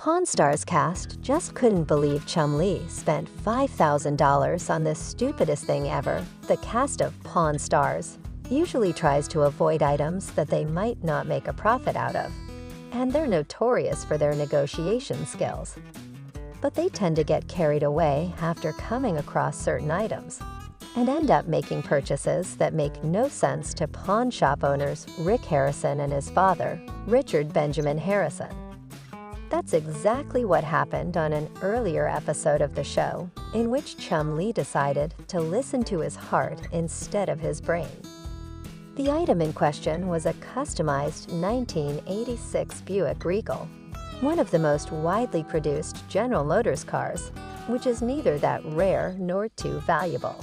Pawn Stars cast just couldn't believe Chum-Li spent $5,000 on the stupidest thing ever. The cast of Pawn Stars usually tries to avoid items that they might not make a profit out of, and they're notorious for their negotiation skills. But they tend to get carried away after coming across certain items and end up making purchases that make no sense to pawn shop owners Rick Harrison and his father, Richard Benjamin Harrison. That's exactly what happened on an earlier episode of the show, in which Chum-Li decided to listen to his heart instead of his brain. The item in question was a customized 1986 Buick Regal, one of the most widely produced General Motors cars, which is neither that rare nor too valuable.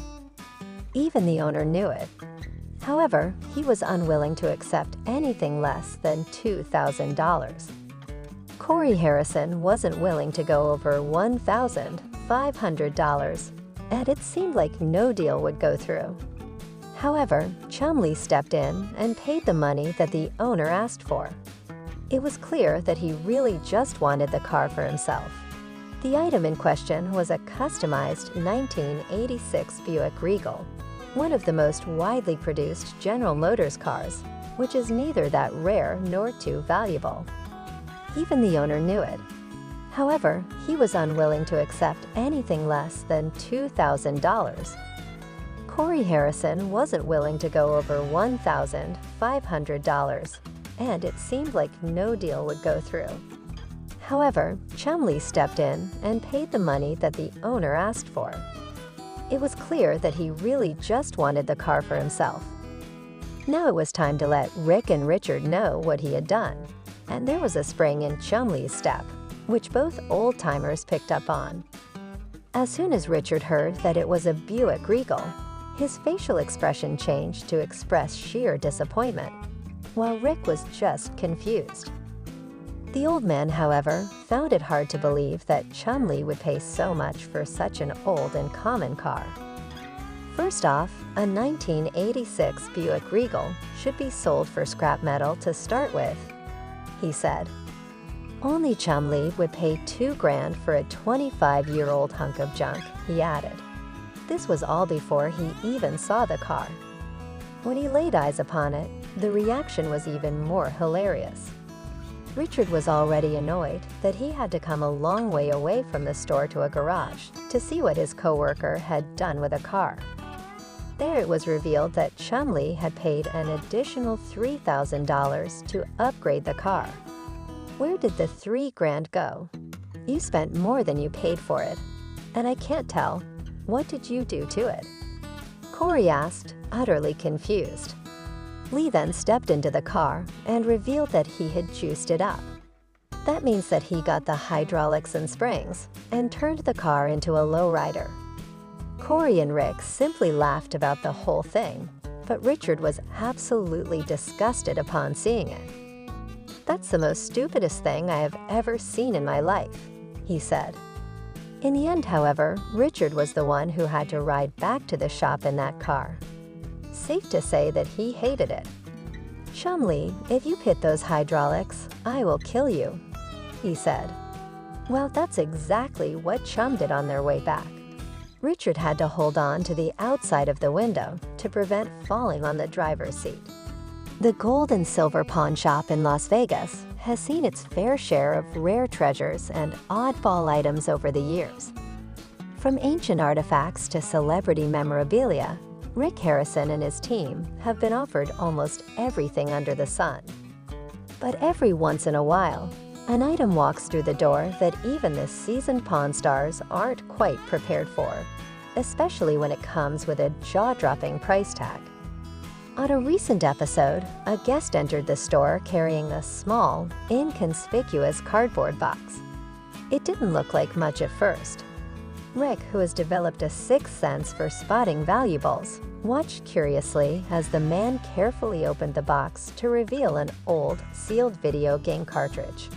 Even the owner knew it. However, he was unwilling to accept anything less than $2,000. Corey Harrison wasn't willing to go over $1,500, and it seemed like no deal would go through. However, Chum-Li stepped in and paid the money that the owner asked for. It was clear that he really just wanted the car for himself. The item in question was a customized 1986 Buick Regal, one of the most widely produced General Motors cars, which is neither that rare nor too valuable. Even the owner knew it. However, he was unwilling to accept anything less than $2,000. Corey Harrison wasn't willing to go over $1,500, and it seemed like no deal would go through. However, Chum-Li stepped in and paid the money that the owner asked for. It was clear that he really just wanted the car for himself. Now it was time to let Rick and Richard know what he had done, and there was a spring in Chum-Li's step, which both old-timers picked up on. As soon as Richard heard that it was a Buick Regal, his facial expression changed to express sheer disappointment, while Rick was just confused. The old man, however, found it hard to believe that Chum-Li would pay so much for such an old and common car. First off, a 1986 Buick Regal should be sold for scrap metal to start with, he said. Only Chum-Li would pay $2,000 for a 25-year-old hunk of junk, he added. This was all before he even saw the car. When he laid eyes upon it, the reaction was even more hilarious. Richard was already annoyed that he had to come a long way away from the store to a garage to see what his coworker had done with a car. There it was revealed that Chum-Li had paid an additional $3,000 to upgrade the car. Where did the $3,000 go? You spent more than you paid for it, and I can't tell. What did you do to it? Corey asked, utterly confused. Lee then stepped into the car and revealed that he had juiced it up. That means that he got the hydraulics and springs and turned the car into a lowrider. Corey and Rick simply laughed about the whole thing, but Richard was absolutely disgusted upon seeing it. "That's the most stupidest thing I have ever seen in my life," he said. In the end, however, Richard was the one who had to ride back to the shop in that car. Safe to say that he hated it. "Chum-Li, if you hit those hydraulics, I will kill you," he said. Well, that's exactly what Chum did on their way back. Richard had to hold on to the outside of the window to prevent falling on the driver's seat. The gold and silver pawn shop in Las Vegas has seen its fair share of rare treasures and oddball items over the years. From ancient artifacts to celebrity memorabilia, Rick Harrison and his team have been offered almost everything under the sun. But every once in a while, an item walks through the door that even the seasoned Pawn Stars aren't quite prepared for, especially when it comes with a jaw-dropping price tag. On a recent episode, a guest entered the store carrying a small, inconspicuous cardboard box. It didn't look like much at first. Rick, who has developed a sixth sense for spotting valuables, watched curiously as the man carefully opened the box to reveal an old, sealed video game cartridge.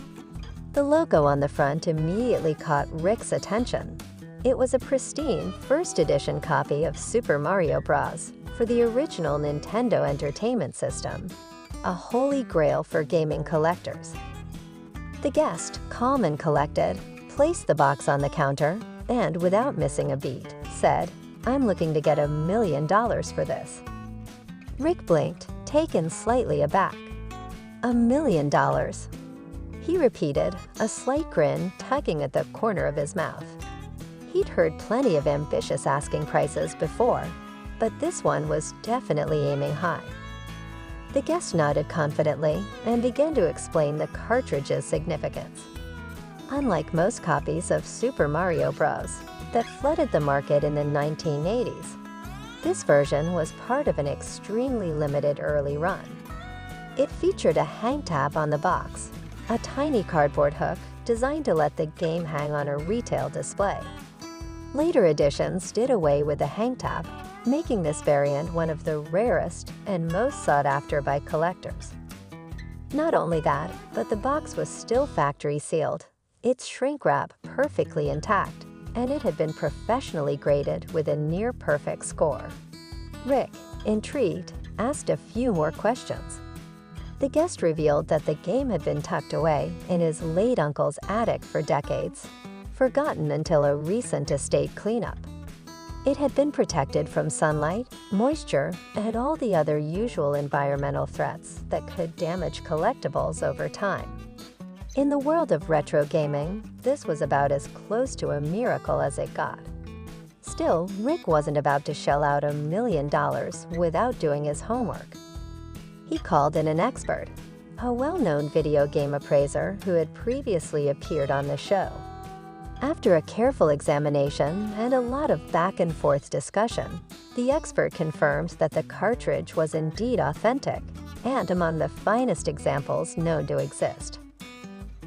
The logo on the front immediately caught Rick's attention. It was a pristine first edition copy of Super Mario Bros. For the original Nintendo Entertainment System, a holy grail for gaming collectors. The guest, calm and collected, placed the box on the counter and, without missing a beat, said, "I'm looking to get $1 million for this." Rick blinked, taken slightly aback. $1 million. He repeated, a slight grin tugging at the corner of his mouth. He'd heard plenty of ambitious asking prices before, but this one was definitely aiming high. The guest nodded confidently and began to explain the cartridge's significance. Unlike most copies of Super Mario Bros. That flooded the market in the 1980s, this version was part of an extremely limited early run. It featured a hang tab on the box, a tiny cardboard hook designed to let the game hang on a retail display. Later editions did away with the hang tab, making this variant one of the rarest and most sought after by collectors. Not only that, but the box was still factory sealed, its shrink wrap perfectly intact, and it had been professionally graded with a near-perfect score. Rick, intrigued, asked a few more questions. The guest revealed that the game had been tucked away in his late uncle's attic for decades, forgotten until a recent estate cleanup. It had been protected from sunlight, moisture, and all the other usual environmental threats that could damage collectibles over time. In the world of retro gaming, this was about as close to a miracle as it got. Still, Rick wasn't about to shell out $1 million without doing his homework. He called in an expert, a well-known video game appraiser who had previously appeared on the show. After a careful examination and a lot of back-and-forth discussion, the expert confirmed that the cartridge was indeed authentic and among the finest examples known to exist.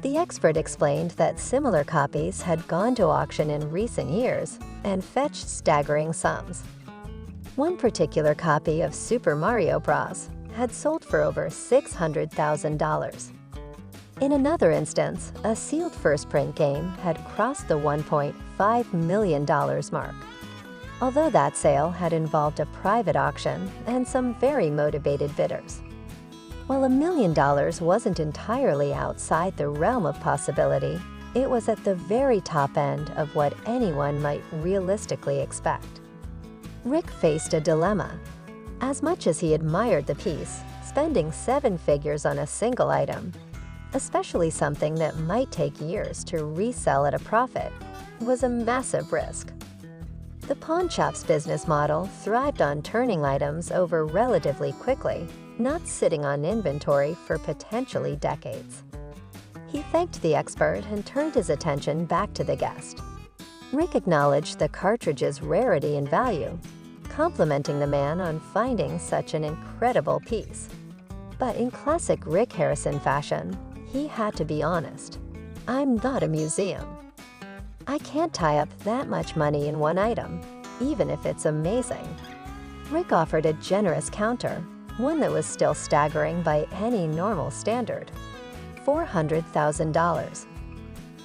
The expert explained that similar copies had gone to auction in recent years and fetched staggering sums. One particular copy of Super Mario Bros. Had sold for over $600,000. In another instance, a sealed first print game had crossed the $1.5 million mark. Although that sale had involved a private auction and some very motivated bidders. While $1 million wasn't entirely outside the realm of possibility, it was at the very top end of what anyone might realistically expect. Rick faced a dilemma. As much as he admired the piece, spending 7 figures on a single item, especially something that might take years to resell at a profit, was a massive risk. The pawn shop's business model thrived on turning items over relatively quickly, not sitting on inventory for potentially decades. He thanked the expert and turned his attention back to the guest. Rick acknowledged the cartridge's rarity and value, complimenting the man on finding such an incredible piece. But in classic Rick Harrison fashion, he had to be honest. "I'm not a museum. I can't tie up that much money in one item, even if it's amazing." Rick offered a generous counter, one that was still staggering by any normal standard: $400,000.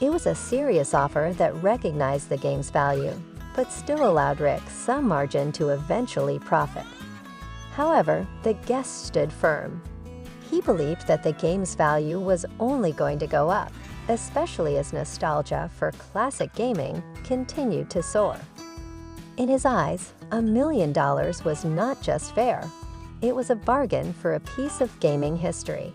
It was a serious offer that recognized the game's value, but still allowed Rick some margin to eventually profit. However, the guest stood firm. He believed that the game's value was only going to go up, especially as nostalgia for classic gaming continued to soar. In his eyes, $1 million was not just fair, it was a bargain for a piece of gaming history.